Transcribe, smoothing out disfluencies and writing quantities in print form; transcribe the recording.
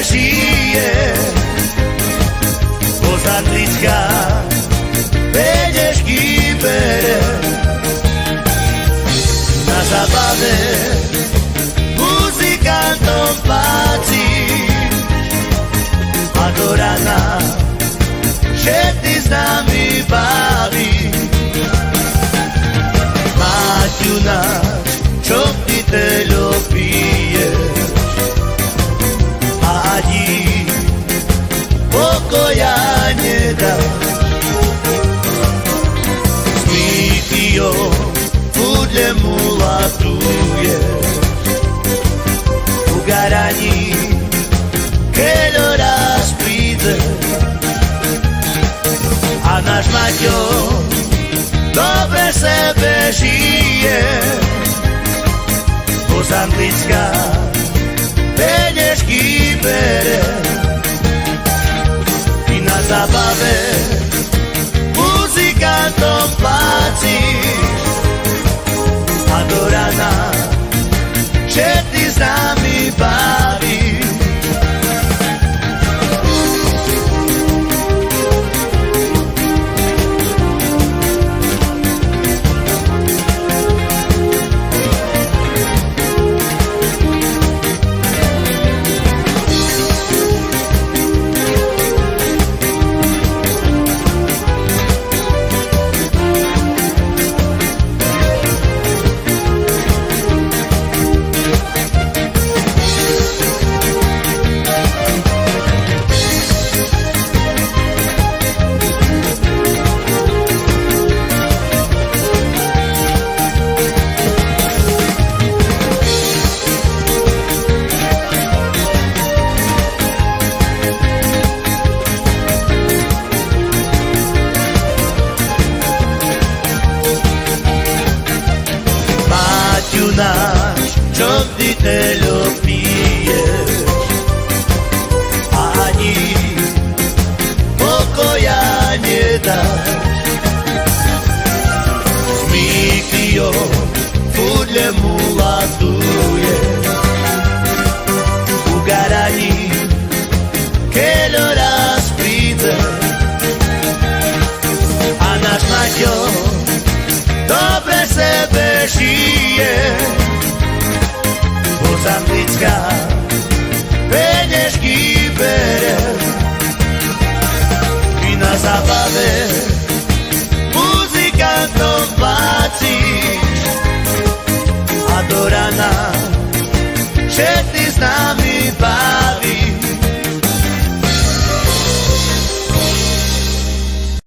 žije. Od Anglicka peňažky bere. Na zábave muzikantom páci, a do rana všetky s nami baví. Maťu náš, čo ty teľo piješ, a ani pokoja nedáš. S Míkyjom budle mulatuješ, u garani, keď raz príde. A náš Maťo dobre sebe žije. Z Anglicka peňažky bere. I na zábave muzikantom páciš, a do rana všetky s nami bavíš. Náš, čo ty teľo piješ, a ani pokoja nedáš. S Míkyjom budle mulatuješ, u garani, keď raz príde. A náš Maťo dobre sebe žije. Z Anglicka peňažky bere. I na zábave muzikantom páciš, a do rana všetky s nami